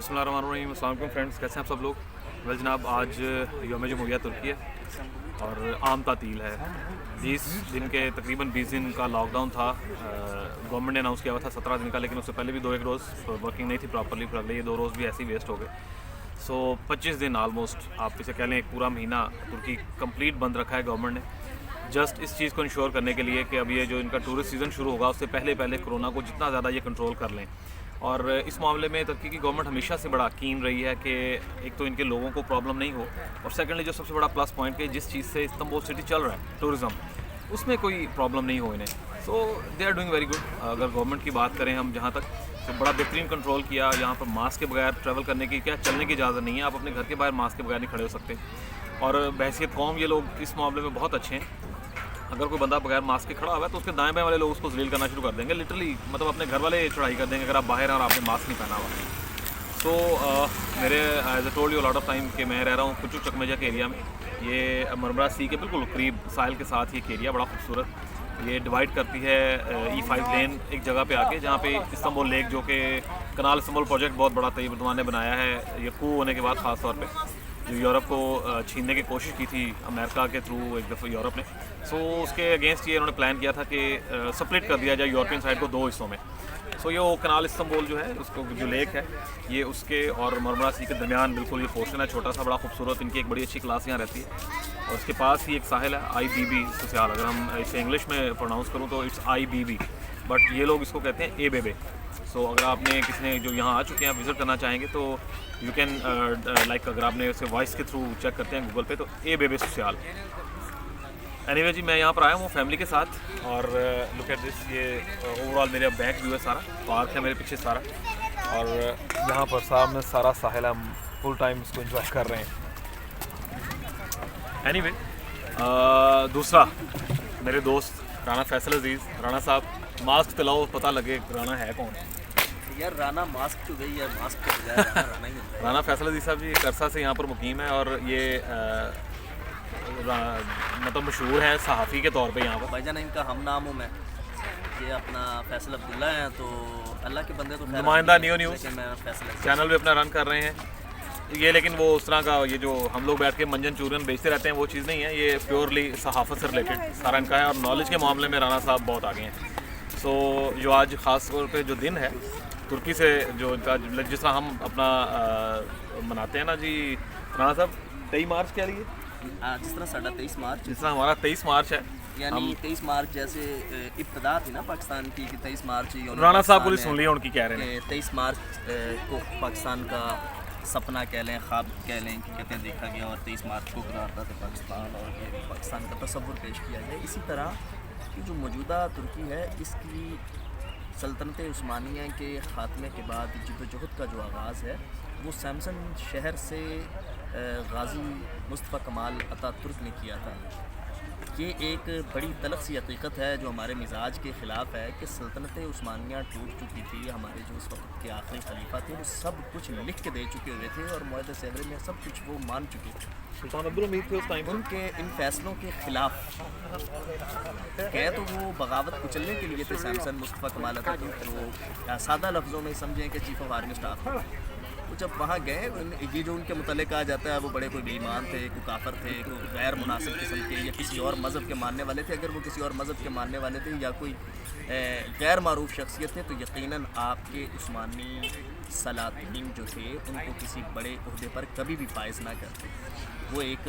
बिस्मिल्लाहिर्रहमानिर्रहीम। अस्सलाम वालेकुम फ्रेंड्स, कैसे हैं आप सब लोग। वेल जनाब, आज यौम जमहूरिया तुर्की है और आम तातील है। 20 दिन के तकरीबन 20 दिन का लॉकडाउन था। गवर्नमेंट ने अनाउंस किया हुआ था 17 दिन का, लेकिन उससे पहले भी 2-1 रोज़ वर्किंग नहीं थी प्रॉपरली, फिर अगले ये 2 रोज़ भी ऐसे ही वेस्ट हो गए। सो 25 दिन ऑलमोस्ट आप इसे कह लें, एक पूरा महीना तुर्की कंप्लीट बंद रखा है गवर्नमेंट ने, जस्ट इस चीज़ को इंश्योर करने के लिए कि अब ये जो इनका टूरिस्ट सीज़न शुरू होगा उससे पहले कोरोना को जितना ज़्यादा ये कंट्रोल कर लें। और इस मामले में तुर्की की गवर्नमेंट हमेशा से बड़ा कीन रही है कि एक तो इनके लोगों को प्रॉब्लम नहीं हो, और सेकेंडली जो सबसे बड़ा प्लस पॉइंट कि जिस चीज़ से इस्तांबुल सिटी चल रहा है टूरिज़्म, उसमें कोई प्रॉब्लम नहीं हो इन्हें। So they are doing very good. अगर गवर्नमेंट की बात करें हम जहाँ तक, तो बड़ा बेहतरीन कंट्रोल किया। यहाँ पर मास्क के बगैर ट्रैवल करने की, क्या चलने की इजाज़त नहीं है, आप अपने घर के बाहर मास्क के बगैर नहीं खड़े हो सकते। और बहसीत कौम ये लोग इस मामले में बहुत अच्छे हैं। अगर कोई बंदा बगैर मास्क के खड़ा हुआ है तो उसके दाएं बाएं वाले लोग उसको जलील करना शुरू कर देंगे, लिटरली, मतलब अपने घर वाले चढ़ाई कर देंगे अगर आप बाहर हैं और आपने मास्क नहीं पहना हुआ। सो मेरे as I told you lot of time कि मैं रह रहा हूँ कुचू चकमेजा के एरिया में। ये मरमरा सी के बिल्कुल करीब साहिल के साथ ही एक एरिया, बड़ा खूबसूरत। ये डिवाइड करती है E5 लेन एक जगह पे आके, जहाँ पे इस्तांबुल लेक, जो कि कनाल इस्तांबुल प्रोजेक्ट बहुत बड़ा तैयब अर्दवान ने बनाया है ये कू होने के बाद, ख़ास तौर पे जो यूरोप को छीनने की कोशिश की थी अमेरिका के थ्रू एक दफ़ा यूरोप ने। सो उसके अगेंस्ट ये इन्होंने प्लान किया था कि सेपरेट कर दिया जाए यूरोपियन साइड को 2 हिस्सों में। सो ये वो कनाल इस्तांबुल जो है, उसको जो लेक है, ये उसके और मरमरा सी के दरमियान बिल्कुल ये पोर्शन है, छोटा सा, बड़ा खूबसूरत। इनकी एक बड़ी अच्छी क्लास यहाँ रहती है, और उसके पास ही एक साहिल है IBB सुसियाल। अगर हम इसे इंग्लिश में प्रोनाउंस करूँ तो इट्स IBB, बट ये लोग इसको कहते हैं एबेबे। सो अगर आपने किसी ने जो यहाँ आ चुके हैं, विज़िट करना चाहेंगे तो यू कैन लाइक, अगर आपने उसे वॉइस के थ्रू चेक करते हैं गूगल पे, तो एबेबे सुसियाल। एनीवे जी, मैं यहाँ पर आया हूँ फैमिली के साथ, और लुक एट दिस, ये ओवरऑल मेरा बैक व्यू है, सारा पार्क है मेरे पीछे सारा, और यहाँ पर सामने सारा साहिल, हम फुल टाइम इसको एंजॉय कर रहे हैं। एनीवे दूसरा, मेरे दोस्त राना फैसल अजीज़, राना साहब मास्क दिलाओ, पता लगे राना है कौन। यार राना मास्क तो गई है, मास्क के बजाय राना ही है। राना फैसल अजीज़ साहब जी करसा से यहाँ पर मुकीम है, और ये मतलब मशहूर है सहाफ़ी के तौर पे यहाँ पर। भाईजान इनका हम नाम हूँ मैं, ये अपना फैसल अब्दुल्ला है, तो अल्लाह के बंदे तो नुमाइंदा न्यू न्यूज़ मैं फैसल चैनल भी अपना रन कर रहे हैं ये, लेकिन वो उस तरह का ये जो हम लोग बैठ के मंजन चूरन बेचते रहते हैं वो चीज़ नहीं है, ये प्योरली सहाफ़त से रिलेटेड सारा इनका है, और नॉलेज के मामले में राना साहब बहुत आगे हैं। सो जो आज ख़ास तौर पे जो दिन है तुर्की से, जो इनका जिस तरह हम अपना मनाते हैं ना जी राना साहब, 23 मार्च के लिए, जिस तरह साढ़ा 23 मार्च, जिस तरह हमारा 23 मार्च है, यानी 23 मार्च जैसे इब्तदा थी ना पाकिस्तान की, कि 23 मार्च राना साहब पूरी सुन लिया उनकी, कह रहे हैं 23 मार्च को पाकिस्तान का सपना कह लें, ख्वाब कह लें, कि कहते हैं देखा गया, और 23 मार्च को करारदा था पाकिस्तान, और ये पाकिस्तान का तस्वुर पेश किया गया। इसी तरह की जो मौजूदा तुर्की है, इसकी सल्तनत उस्मानिया के ख़ात्मे के बाद जद्दोजहद का जो आगाज़ है वो सैमसन शहर से गाज़ी मुस्तफ़ा कमाल अतातुर्क ने किया था। ये एक बड़ी तलख़ सी हकीकत है जो हमारे मिजाज के ख़िलाफ़ है कि सल्तनत उस्मानिया टूट चुकी थी। हमारे जो उस वक्त के आखिरी खलीफा थे वो सब कुछ लिख के दे चुके हुए थे, और मुअद्दे सदर में सब कुछ वो मान चुके थे। सुल्तान अब्दुल हमीद थे उस टाइम। उनके इन फैसलों के ख़िलाफ़ कहे तो वो बगावत कुचलने के लिए थे सैमसन मुस्तफ़ा कमाल अतातुर्क, तो सादा लफ्ज़ों में समझें कि चीफ़ ऑफ आर्मी स्टाफ। वो जब वहाँ गए, ये जो उनके मुतल्लिक़ कहा जाता है वो बड़े कोई बेईमान थे, कोई काफिर थे, कोई गैर मुनासिब किस्म के, या किसी और मज़हब के मानने वाले थे। अगर वो किसी और मज़हब के मानने वाले थे या कोई गैर मारूफ शख्सियत थे, तो यकीनन आपके उस्मानी सलातीन जो थे उनको किसी बड़े ओहदे पर कभी भी फाइज ना करते। वो एक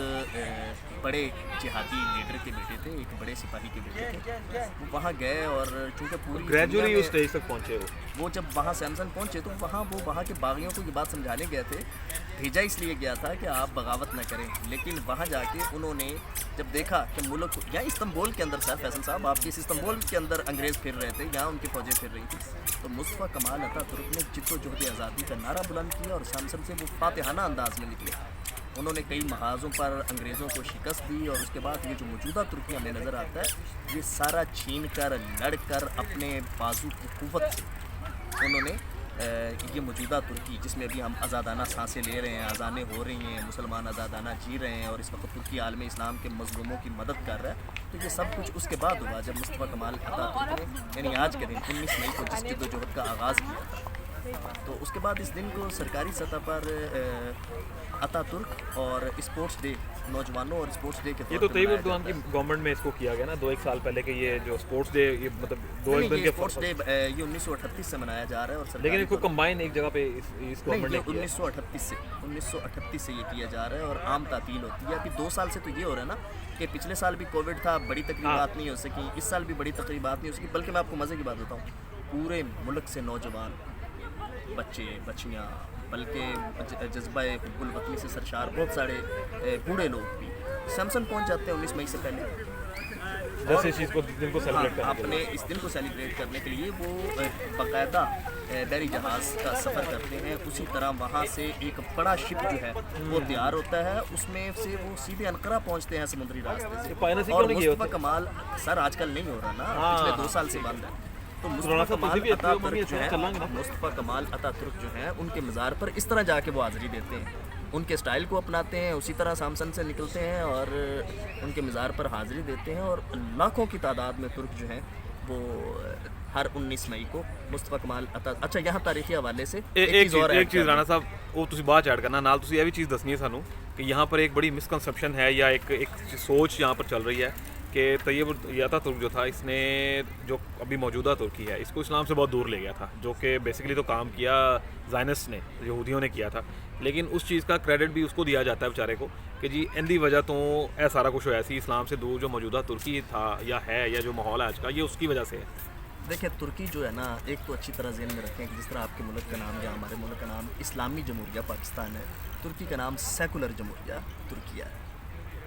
बड़े जिहादी लीडर के बेटे थे, एक बड़े सिपाही के बेटे थे। वो वहाँ गए, और चूँकि पूरी ग्रेजुअली उस स्टेज तक पहुँचे वो जब वहाँ सैमसन पहुँचे तो वहाँ के बागियों को ये बात समझाने गए थे। भेजा इसलिए गया था कि आप बगावत न करें, लेकिन वहाँ जाके उन्होंने जब देखा कि मुल्क, यहाँ इस्तांबुल के अंदर, सर फैसल साहब आपके इस इस्तांबुल के अंदर अंग्रेज़ फिर रहे थे, यहाँ उनकी फ़ौजें फिर रही थी, तो मुस्तफ़ा कमाल अतातुर्क ने जिद्दोजहद आज़ादी का नारा बुलंद किया, और सैमसन से वो फातिहाना अंदाज में निकले। उन्होंने कई महाजों पर अंग्रेज़ों को शिकस्त दी, और उसके बाद ये जो मौजूदा तुर्की हमें नज़र आता है, ये सारा छीन कर, लड़ कर, अपने बाजू की क़ुव्वत से उन्होंने ये मौजूदा तुर्की, जिसमें अभी हम आज़ादाना सांसें ले रहे हैं, अज़ानें हो रही हैं, मुसलमान आज़ादाना जी रहे हैं, और इस वक्त तुर्की आलम इस्लाम के मज़लूमों की मदद कर रहा है, तो ये सब कुछ उसके बाद हुआ जब मुस्तफ़ा कमाल अतातुर्क ने, यानी आज के दिन 19 मई को जिस जद्दोजहद का आगाज़ किया था। तो उसके बाद इस दिन को सरकारी सतह पर अतातुर्क और स्पोर्ट्स डे, नौजवानों और स्पोर्ट्स डे के ये तौर तो पे तैयब मनाया उर्दवान की जाता है। गवर्नमेंट में इसको किया गया ना 2-1 साल पहले कि ये जो स्पोर्ट्स डे ये मतलब 2-1 दिन ये के स्पोर्ट्स डे ये 1938 से मनाया जा रहा है और लेकिन सरकारी इसको तौर- कंबाइन एक जगह पे इस नहीं, गवर्नमेंट ये ने किया 1938 से ये किया जा रहा है और आम तातील होती है। अभी 2 साल से तो ये हो रहा है ना कि पिछले साल भी कोविड था, बड़ी तकरीबात नहीं हो सकी, इस साल भी बड़ी तकरीबात नहीं हो सकी। बल्कि मैं आपको मज़े की बात बताऊँ, पूरे मुल्क से नौजवान, बच्चे बच्चियाँ, बल्कि जज्बा हुब्बुल वतनी से सरशार बहुत सारे बूढ़े लोग भी सैमसंग पहुँच जाते हैं 19 मई से पहले। जैसे इस चीज़ को दिन को सेलिब्रेट करने के अपने इस दिन को सेलिब्रेट करने के लिए वो बाकायदा बहरी जहाज़ का सफ़र करते हैं। उसी तरह वहाँ से एक बड़ा शिप जो है वो तैयार होता है, उसमें से वो सीधे अनकरा पहुँचते हैं समुद्री रास्ते से। पायरेसी और क्यों नहीं किए मुस्तफ़ा कमाल सर आजकल नहीं हो रहा ना, पिछले 2 साल से बंद है। तो मुस्तफ़ा राना साहब कमाल किसी भी अच्छी उम्र में अतातुर्क जो है, चलाएंगे ना। मुस्तफ़ा कमाल अतातुर्क जो है उनके मज़ार पर इस तरह जाके वो हाज़िरी देते हैं, उनके स्टाइल को अपनाते हैं, उसी तरह सामसन से निकलते हैं और उनके मज़ार पर हाज़िरी देते हैं। और लाखों की तादाद में तुर्क जो हैं वो हर 19 मई को मुस्तफ़ा कमाल अच्छा यहाँ तारीखी हवाले से एक और ਚੀਜ਼ add कर ਰਾਣਾ ਸਾਹਿਬ ਉਹ ਤੁਸੀਂ ਬਾਅਦ ਚ ਐਡ ਕਰਨਾ ਨਾਲ ਤੁਸੀਂ ਇਹ ਵੀ ਚੀਜ਼ ਦੱਸਣੀ ਹੈ ਸਾਨੂੰ ਕਿ यहाँ पर एक बड़ी मिसकंसेप्शन है या एक सोच यहाँ पर चल रही है कि तैयब अतातुर्क जो था इसने जो अभी मौजूदा तुर्की है इसको इस्लाम से बहुत दूर ले गया था, जो कि बेसिकली तो काम किया ज़ायनिस्ट ने, यहूदियों ने किया था। लेकिन उस चीज़ का क्रेडिट भी उसको दिया जाता है बेचारे को कि जी इंदी वजह तो ऐ सारा कुछ होया सी, इस्लाम से दूर जो मौजूदा तुर्की था या है या जो माहौल है आज का ये उसकी वजह से है। देखिए तुर्की जो है ना, एक तो अच्छी तरह ज़हन में रखें कि जिस तरह आपके मुल्क का नाम या हमारे मुल्क का नाम इस्लामी जमहूरिया पाकिस्तान है, तुर्की का नाम सेकुलर जमहूरिया तुर्किया है।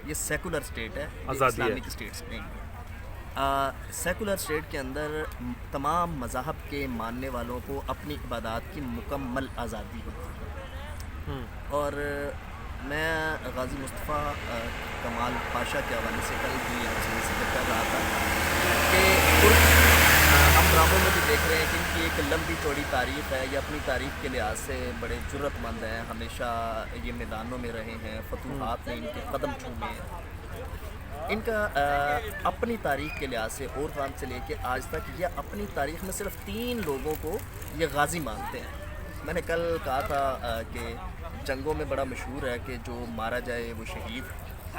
ये सेकुलर स्टेट है, ये आज़ादी है। इस्लामिक स्टेट्स नहीं है। सेकुलर स्टेट के अंदर तमाम मज़ाहब के मानने वालों को अपनी इबादत की मुकम्मल आज़ादी होती है। और मैं गाज़ी मुस्तफ़ा कमाल पाशा के हवाले से कल भी आपसे जिक्र कर रहा था कि तुर्क हम ड्रामों में भी देख रहे हैं कि इनकी एक लंबी चौड़ी तारीख़ है। ये अपनी तारीख़ के लिहाज से बड़े जुर्रतमंद हैं, हमेशा ये मैदानों में रहे हैं, फतूहात ने इनके कदम छूमे हैं। इनका अपनी तारीख़ के लिहाज से और वक्त से लेके आज तक ये अपनी तारीख़ में सिर्फ 3 लोगों को ये गाज़ी मानते हैं। मैंने कल कहा था कि जंगों में बड़ा मशहूर है कि जो मारा जाए वो शहीद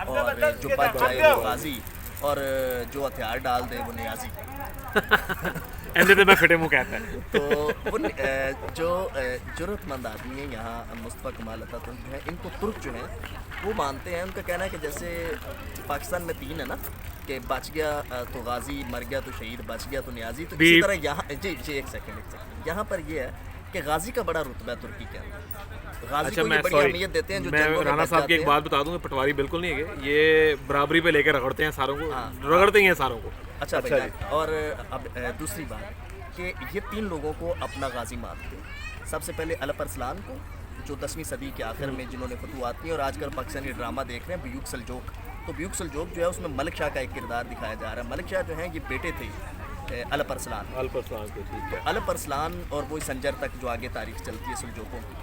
और जो बच जाए वो गाज़ी और जो हथियार डाल दे वो न्याजी। ऐसे तो मैं फिटे मुँह कहता है। तो वो जो ज़रूरतमंद आदमी है यहाँ मुस्तफ़ा कमाल अतातुर्क जो है, इनको तुर्क जो है वो मानते हैं। उनका कहना है कि जैसे पाकिस्तान में 3 है ना कि बच गया तो गाजी, मर गया तो शहीद, बच गया तो न्याजी। तो इसी तरह यहाँ जी एक सेकंड यहाँ पर ये है कि गाजी का बड़ा रुतबा है तुर्की के अंदर। गाजी अच्छा को मैं ये बड़ी अहमियत देते हैं जो मैं जंगों में राना बच साहब की एक जाते बात बता दूं, पटवारी बिल्कुल नहीं है, ये बराबरी पे लेकर रगड़ते हैं सारों को, रगड़ते ही हैं सारों को। हैं। अच्छा भैया, और अब दूसरी बात कि ये 3 लोगों को अपना गाजी मानते हैं। सबसे पहले अलप अरसलान को, जो 10वीं सदी के आखिर में जिन्होंने फतूहात की, और आजकल पाकिस्तानी ड्रामा देख रहे हैं ब्यूक सल्जोक। तो ब्यूक सल्जोक जो है उसमें मलिक शाह का एक किरदार दिखाया जा रहा है। मलिक शाह जो है ये बेटे थे अलप अरसलान। अल्परसान के, ठीक है। अलप अरसलान और वो संजर तक जो आगे तारीख चलती है सुलझोकों की।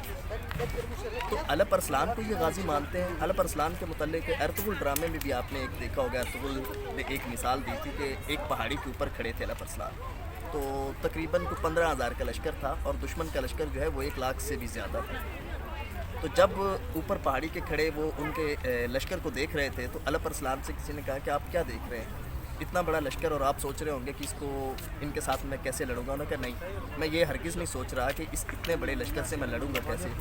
तो अलप अरसलान को ये गाजी मानते हैं। अलप अरसलान के मुतल्लिक अर्तुगरुल ड्रामे में भी आपने एक देखा होगा, अर्तुगरुल ने एक मिसाल दी थी कि एक पहाड़ी के ऊपर खड़े थे अलप अरसलान। तो तकरीबन को 15,000 का लश्कर था और दुश्मन का लश्कर जो है वो 1 लाख से भी ज़्यादा था। तो जब ऊपर पहाड़ी के खड़े वो उनके लश्कर को देख रहे थे तो अलप अरसलान से किसी ने कहा कि आप क्या देख रहे हैं, इतना बड़ा लश्कर, और आप सोच रहे होंगे कि इसको इनके साथ मैं कैसे लड़ूंगा। उन्होंने कहा नहीं, मैं ये हरगिज़ नहीं सोच रहा कि इस इतने बड़े लश्कर से मैं लड़ूंगा कैसे,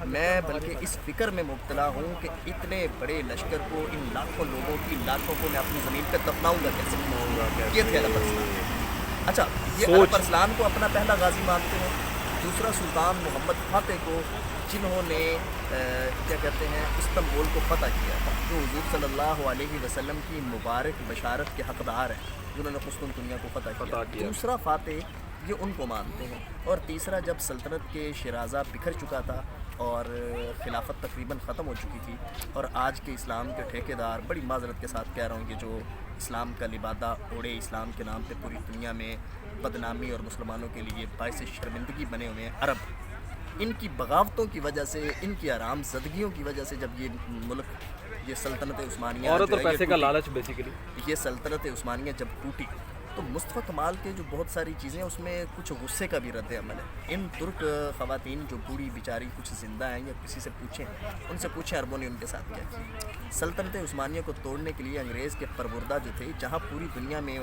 मैं बल्कि इस फिक्र में मुब्तला हूँ कि इतने बड़े लश्कर को, इन लाखों लोगों की लाखों को मैं अपनी ज़मीन पर दफनाऊँगा कैसे। ये थे अलप अरसलान। अच्छा, ये अलप अरसलान को अपना पहला गाजी मानते हैं। दूसरा सुल्तान मोहम्मद फातेह को, जिन्होंने क्या कहते हैं इस्तांबुल को फ़तह किया था, जो हुजूर सल्लल्लाहु अलैहि वसल्लम की मुबारक बशारत के हकदार हैं, जिन्होंने कुस्तुनतुनिया को फ़तह किया। दूसरा फातेह ये उनको मानते हैं। और तीसरा जब सल्तनत के शराजा बिखर चुका था और खिलाफत तकरीबन ख़त्म हो चुकी थी और आज के इस्लाम के ठेकेदार, बड़ी माजरत के साथ कह रहा हूँ कि जो इस्लाम का लिबादा ओढ़े इस्लाम के नाम पे पूरी दुनिया में बदनामी और मुसलमानों के लिए बाइस शर्मिंदगी बने हुए हैं अरब, इनकी बगावतों की वजह से, इनकी आराम ज़दगियों की वजह से जब ये मुल्क, ये सल्तनत उस्मानिया औरत जो और है, ये पैसे का टूटी, लालच बेसिकली, ये सल्तनत उस्मानिया जब टूटी تو مصطفیٰ کمال کے جو بہت ساری چیزیں ہیں اس میں کچھ غصے کا بھی رد عمل ہے. ان ترک خواتین جو بوڑھی بیچاری کچھ زندہ ہیں یا کسی سے پوچھیں, ان سے پوچھیں عربوں نے ان کے ساتھ کیا کیا. سلطنت عثمانیہ کو توڑنے کے لیے انگریز کے پروردہ جو تھے, جہاں پوری دنیا میں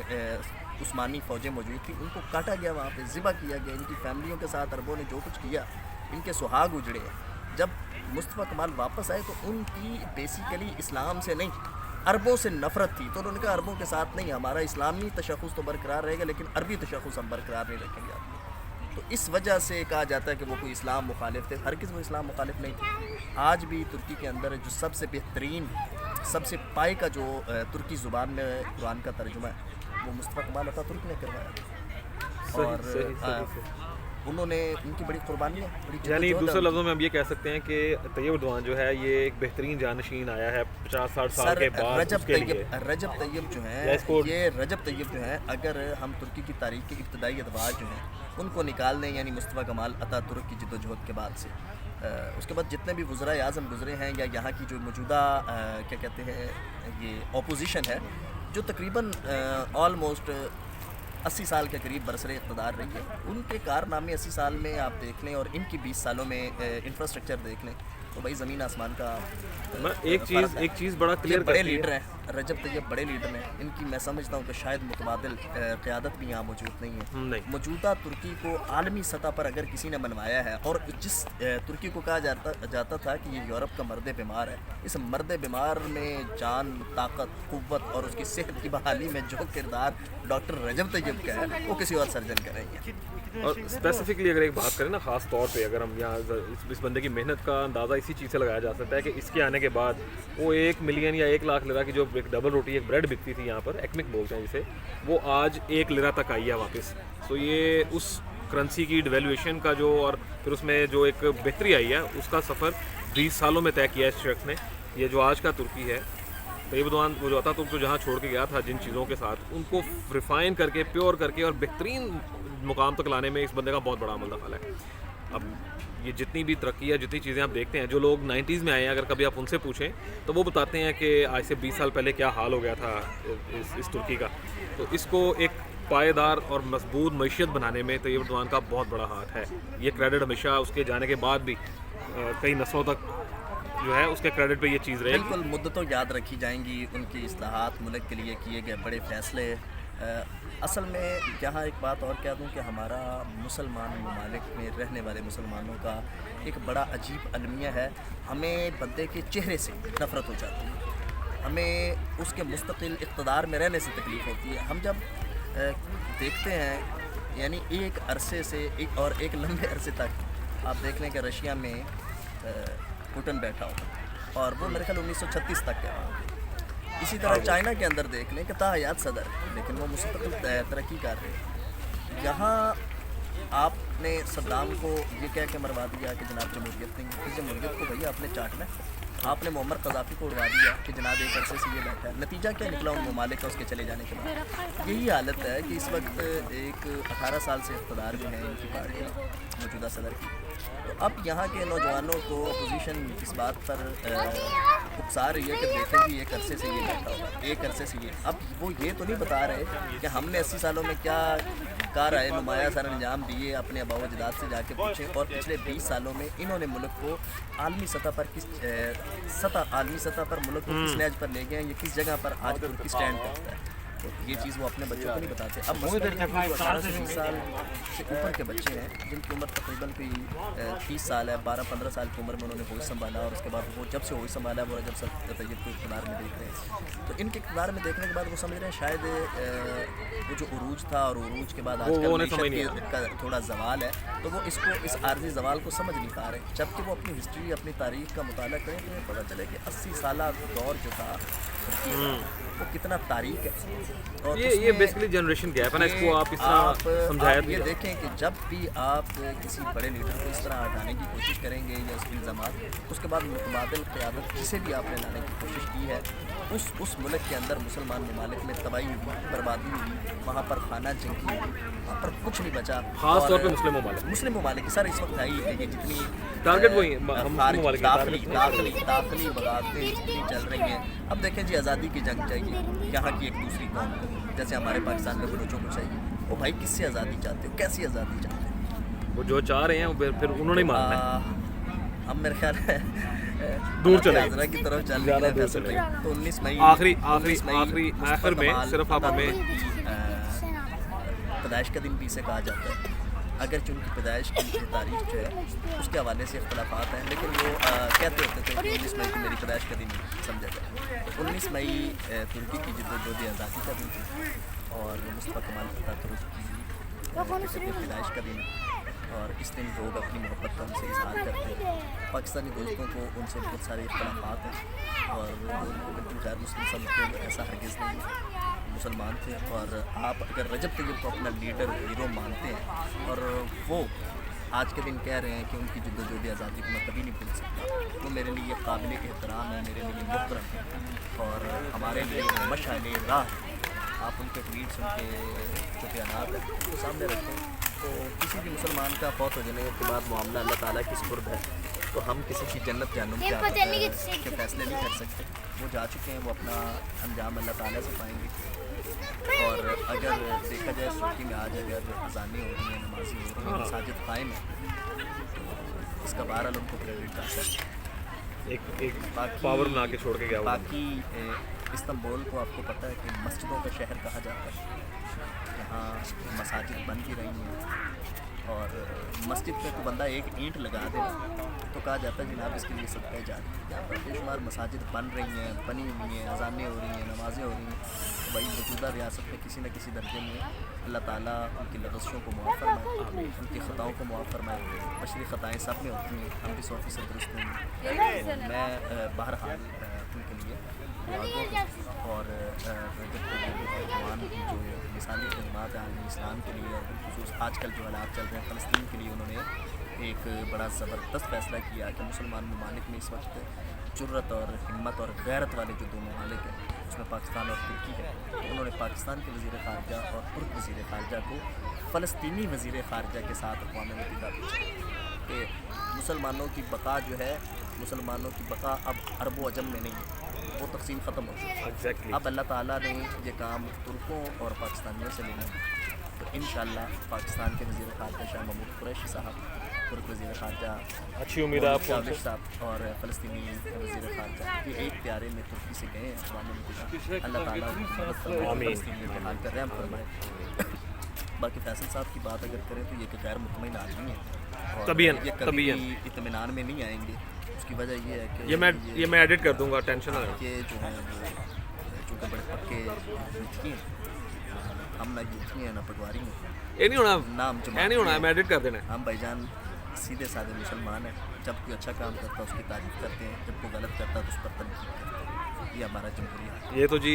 عثمانی فوجیں موجود تھیں, ان کو کاٹا گیا, وہاں پہ ذبح کیا گیا. ان کی فیملیوں کے ساتھ عربوں نے جو کچھ کیا, ان کے سہاگ اجڑے. جب مصطفیٰ کمال واپس آئے تو ان کی بیسیکلی اسلام سے نہیں عربوں سے نفرت تھی. تو انہوں نے کہا عربوں کے ساتھ نہیں, ہمارا اسلامی تشخص تو برقرار رہے گا لیکن عربی تشخص ہم برقرار نہیں رکھیں گے. تو اس وجہ سے کہا جاتا ہے کہ وہ کوئی اسلام مخالف تھے. ہرگز وہ اسلام مخالف نہیں تھے. آج بھی ترکی کے اندر جو سب سے بہترین, سب سے پائے کا جو ترکی زبان میں قرآن کا ترجمہ ہے وہ مصطفیٰ کمال عطا ترک نے کروایا. اور انہوں نے ان کی بڑی قربانی ہے. یعنی دوسرے لفظوں میں ہم یہ کہہ سکتے ہیں کہ طیب اردوان جو ہے یہ ایک بہترین جانشین آیا ہے 50-60 سال کے بعد. رجب طیب جو ہیں, یہ رجب طیب جو ہیں, اگر ہم ترکی کی تاریخ کے ابتدائی ادوار جو ہیں ان کو نکال دیں, یعنی مصطفیٰ کمال عطا ترک کی جد و جہد کے بعد سے, اس کے بعد جتنے بھی وزرائے اعظم گزرے ہیں یا یہاں کی جو موجودہ کیا کہتے ہیں یہ اپوزیشن ہے, جو تقریباً آلموسٹ 80 سال کے قریب برسر اقتدار رہی ہے, ان کے کارنامے 80 سال میں آپ دیکھ لیں اور ان کی 20 سالوں میں انفراسٹرکچر دیکھ لیں تو بھائی زمین آسمان کا. ایک چیز بڑا کلیئر, بڑے لیڈر ہیں رجب طیب, بڑے لیڈر ہیں. ان کی میں سمجھتا ہوں کہ شاید متبادل قیادت بھی یہاں موجود نہیں ہے. موجودہ ترکی کو عالمی سطح پر اگر کسی نے منوایا ہے, اور جس ترکی کو کہا جاتا تھا کہ یہ یورپ کا مرد بیمار ہے, اس مرد بیمار میں جان, طاقت, قوت اور اس کی صحت کی بحالی میں جو کردار ڈاکٹر رجب طیب کا ہے وہ کسی اور سرجن کا نہیں ہے. اور اسپیسیفکلی اگر ایک بات کریں نا, خاص طور پہ اگر ہم یہاں اس بندے کی محنت کا اندازہ اسی چیز سے لگایا جا سکتا ہے کہ اس کے آنے کے بعد وہ 1 ملین یا 1 لاکھ لیرا کی جو ایک ڈبل روٹی ایک بریڈ بکتی تھی یہاں پر, ایکنک بولتے ہیں جسے, وہ آج 1 لیرا تک آئی ہے واپس. تو یہ اس کرنسی کی ڈیویلویشن کا جو, اور پھر اس میں جو ایک بہتری آئی ہے اس کا سفر 20 سالوں میں طے کیا ہے اس شخص نے. یہ جو آج کا ترکی ہے, طیب اردوان وہ جو عطا ترک جو جہاں چھوڑ کے گیا تھا جن چیزوں کے ساتھ, ان کو ریفائن کر کے, پیور کر کے اور بہترین مقام تک لانے میں اس بندے کا بہت بڑا عمل دخل ہے. اب یہ جتنی بھی ترقی ہے, جتنی چیزیں آپ دیکھتے ہیں, جو لوگ 90s میں آئے ہیں, اگر کبھی آپ ان سے پوچھیں تو وہ بتاتے ہیں کہ آج سے 20 سال پہلے کیا حال ہو گیا تھا اس ترکی کا. تو اس کو ایک پائیدار اور مضبوط معیشت بنانے میں طیب اردوان کا بہت بڑا ہاتھ ہے. یہ کریڈٹ ہمیشہ اس کے جانے کے بعد بھی کئی نسلوں تک جو ہے اس کے کریڈٹ پہ یہ چیز رہے گی. بالکل مدتوں یاد رکھی جائیں گی ان کی اصلاحات, ملک کے لیے کیے گئے بڑے فیصلے. اصل میں یہاں ایک بات اور کہہ دوں کہ ہمارا مسلمان ممالک میں رہنے والے مسلمانوں کا ایک بڑا عجیب المیہ ہے. ہمیں بندے کے چہرے سے نفرت ہو جاتی ہے, ہمیں اس کے مستقل اقتدار میں رہنے سے تکلیف ہوتی ہے. ہم جب دیکھتے ہیں یعنی ایک عرصے سے ایک لمبے عرصے تک آپ دیکھ لیں کہ رشیا میں پوٹن بیٹھا ہو اور وہ میرے خیال 1936 تک ہے. اسی طرح چائنا کے اندر دیکھ لیں کہ تا حیات صدر, لیکن وہ مستقل ترقی کر رہے ہیں. یہاں آپ نے صدام کو یہ کہہ کے مروا دیا کہ جناب جمہوریت نہیں ہے. جمہوریت کو بھیا آپ نے چاٹنا ہے. آپ نے معمر قذافی کو اڑوا دیا کہ جناب ایک عرصے سے یہ بیٹھا ہے. نتیجہ کیا نکلا ان ممالک کا اس کے چلے جانے کے بعد؟ یہی حالت ہے کہ اس وقت ایک 18 سال سے اقتدار میں ہے ان کی پارٹی موجودہ صدر کی. تو اب یہاں کے نوجوانوں کو اپوزیشن اس بات پر اکسا رہی ہے کہ دیکھیں کہ ایک عرصے سے یہ بیٹھا ہوگا, ایک عرصے سے یہ. اب وہ یہ تو نہیں بتا رہے کہ ہم نے 80 سالوں میں کیا کار نمایاں سر انجام دیے, اپنے آباء و اجداد سے جا کے پوچھیں. اور پچھلے 20 سالوں میں انہوں نے ملک کو عالمی سطح پر ملک کو کس لیج پر لے گئے ہیں, یہ کس جگہ پر آج ترکی اسٹینڈ کرتا ہے. تو یہ چیز وہ اپنے بچوں کو نہیں بتاتے. اب 18 سے 20 سال سے اوپر کے بچے ہیں جن کی عمر تقریباً کوئی 30 سال ہے, 12-15 سال کی عمر میں انہوں نے ہوش سنبھالا, اور اس کے بعد وہ جب سے ہوش سنبھالا وہ جب سے طیب کو اقتدار میں دیکھ رہے ہیں. تو ان کے اقتدار میں دیکھنے کے بعد وہ سمجھ رہے ہیں شاید وہ جو عروج تھا اور عروج کے بعد آج کل معیشت کا تھوڑا زوال ہے, تو وہ اس عارضی زوال کو سمجھ نہیں پا رہے. جبکہ وہ اپنی ہسٹری, اپنی تاریخ کا مطالعہ کریں تو انہیں پتہ چلے کہ 80 سالہ دور جو تھا وہ کتنا تاریخ ہے. اور یہ بیسیکلی جنریشن گیپ ہے نا, اس کو آپ اس طرح سمجھایا. یہ دیکھیں کہ جب بھی آپ کسی بڑے لیڈر کو اس طرح ہٹانے کی کوشش کریں گے یا اس کے الزامات, اس کے بعد متبادل قیادت جسے بھی آپ نے لانے کی کوشش کی ہے, اس ملک کے اندر مسلمان ممالک میں تباہی ہوئی, بربادی ہوئی, وہاں پر خانہ جنگی ہوئی, وہاں پر کچھ نہیں بچا. خاص طور پہ مسلم ممالک سر اس وقت آئی ہے کہ جتنی ٹارگٹ وہی داخلی بغاوتیں جتنی چل رہی ہیں. اب دیکھیں جی آزادی کی جنگ چاہیے, یہاں کی ایک دوسری कौम को, जैसे हमारे पाकिस्तान में बलोचों को चाहिए। वो भाई किससे आज़ादी चाहते हो, कैसी आज़ादी चाहते हो? वो जो चाह रहे हैं वो फिर उन्होंने ही मानना है। अब मेरे ख्याल है दूर चले आज़रा की तरफ चल ज़्यादा रही है दूर फैसल चले भाई। तो 19 मई आखिर मुस्तफा में कमाल सिर्फ आप हमें पैदाइश का दिन भी इसे कहा जाता है, अगरचे उनकी पैदाइश की तारीख जो है उसके हवाले से इख्तलाफात हैं, लेकिन वो कहते होते थे कि 19 मई को मेरी पैदाइश का दिन समझा जाए। 19 मई तुर्की की जद्दोजहद आज़ादी का दिन थी और मुस्तफा कमाल अतातुर्क की पैदाइश का दिन है, और इस दिन लोग अपनी मोहब्बत का उनसे इजहार करते हैं। पाकिस्तानी दोस्तों को उनसे बहुत सारे इख्तलाफात हैं और बिल्कुल गैर मुस्लिम समझते हैं, ऐसा हरगिज़ नहीं है, मुसलमान थे। और आप अगर रजब तैयब को अपना लीडर हीरो मानते हैं और वो आज के दिन कह रहे हैं कि उनकी जद्दोजहद आज़ादी को मैं कभी नहीं भूल सकता, वो मेरे लिए काबिल एहतराम है, मेरे लिए मुहतरम है और हमारे लिए मशाल राह। आप उनके ट्वीट्स, उनके जो बयानात हैं वो सामने रखें। तो किसी भी मुसलमान का फौत हो जाने के बाद मामला अल्लाह ताला की सुपुर्द है, तो हम किसी की जन्नत जहन्नुम के फैसले नहीं कर सकते। वो जा चुके हैं, वो अपना अंजाम अल्लाह ताला से पाएंगे। और अगर देखा जाए सूफी में आज अगर अज़ानें हो रही हैं, नमाज़ें हो रही हैं, मसाजिद कायम है, तो इसका बहरहाल उनको क्रेडिट करता है। एक पावर बना के छोड़ के गया। बाकी इस्तांबुल को आपको पता है कि मस्जिदों का शहर कहा जाता है, यहाँ मसाजिद बन भी रही हैं और मस्जिद पे तो बंदा एक ईंट लगा दे तो कहा जाता है जनाब इसके लिए सदका जारी। यहाँ पर बेशुमार मसाजिद बन रही हैं, बनी हुई हैं, अज़ानें हो रही हैं, नमाज़ें हो रही हैं। तो भाई मौजूदा रियासत में किसी न किसी दर्जे में अल्लाह ताला उनकी लग़ज़शों को मुआफ़ फरमाए, उनकी ख़ताओं को मुआफ़ फरमाए। बशरी ख़ताएँ सब में होती हैं, हम भी 100% दुरुस्त नहीं हैं। मैं बहरहाल उनके लिए दुआ गो हूँ और भगवान की जो मिसाली खिदमत है इस्लाम के लिए और बिलखुसूस आजकल जो हालात चल रहे हैं फ़लस्तीन के लिए, उन्होंने एक बड़ा ज़बरदस्त फ़ैसला किया कि मुसलमान ममालिक में इस वक्त जुर्रत और हिम्मत और गैरत वाले जो दो ममालिक हैं उसमें पाकिस्तान और तुर्की है। तो उन्होंने पाकिस्तान के वज़ीर ख़ारजा और तुर्क वज़ीर ख़ारजा को फ़लस्तीनी वज़ीर ख़ारजा के साथ अक़वाम मुत्तहिदा भेजा कि मुसलमानों की बका जो है, मुसलमानों की बका अब अरब अजम में नहीं है, वो तक़सीम ख़त्म हो चुकी है। अब अल्लाह ताला ने ये काम तुर्कों और पाकिस्तानियों से लेना है। तो इंशाअल्लाह पाकिस्तान के वज़ीर ख़ारजा शाह महमूद कुरैशी साहब, तुर्क वज़ीर ख़ारजा अच्छी उम्मीद है आपको साहब और फ़लस्तीनी वज़ीर ख़ारजा ये एक प्यारे में तुर्की से गए हैं अक़वाम मुत्तहिदा। अल्लाह ताला उनकी मदद फरमाए, फ़लस्तीनियों के हाल पर रहम फरमाए। बाकी फैसल साहब की बात अगर करें तो ये कि गैर मुतमईन आदमी है और ये कभी इत्मीनान में नहीं आएंगे। उसकी वजह ये है कि ये मैं एडिट कर दूंगा, टेंशन ना लो। ये जो है वो चूँकि बड़े पक्के यूथी हैं, हम ना यूथी हैं ना पटवारी हैं, ये नहीं होना, नाम ये नहीं होना, मैं एडिट कर देना है। हम भाईजान सीधे साधे मुसलमान हैं। जब कोई अच्छा काम करता है उसकी तारीफ करते हैं, जब कोई गलत करता है तो उस पर तनकीद करते हैं। ये हमारा जमहूरिया है। ये तो जी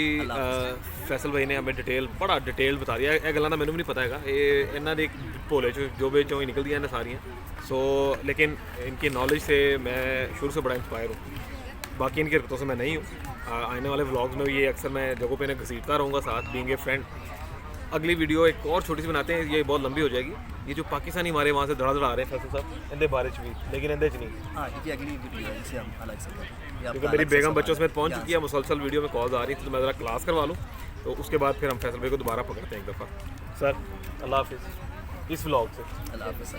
फैसल भाई ने हमें बड़ा डिटेल बता दिया। ਇਹ ਗੱਲਾਂ ਤਾਂ ਮੈਨੂੰ ਵੀ ਨਹੀਂ ਪਤਾ ਹੈਗਾ, ਇਹ ਇਹਨਾਂ ਦੇ ਭੋਲੇ ਜੋ ਵਿੱਚੋਂ ਹੀ ਨਿਕਲਦੀਆਂ ਨੇ ਸਾਰੀਆਂ। सो लेकिन इनकी नॉलेज से मैं शुरू से बड़ा इंस्पायर हूँ, बाकी इनकी हरकतों से मैं नहीं हूँ। आने वाले व्लॉग्स में भी ये अक्सर मैं जगहों पे घसीटता रहूँगा साथ बीइंग ए फ्रेंड। अगली वीडियो एक और छोटी सी बनाते हैं, ये बहुत लंबी हो जाएगी। ये जो पाकिस्तानी हमारे वहाँ से धड़ा आ रहे हैं फैसल साहब, इनके बारे में भी, लेकिन इनके नहीं। हाँ, ये अगली वीडियो है, इसे हम अलग से क्योंकि मेरी बेगम बच्चों समेत पहुँच चुकी है, मुसलसल वीडियो में कॉल्स आ रही थी, तो मैं ज़रा क्लास करवा लूँ, तो उसके बाद फिर हम फैसल भाई को दोबारा पकड़ते हैं एक दफ़ा। सर अल्लाह हाफिज़ इस व्लॉग से। अल्लाह हाफिज़।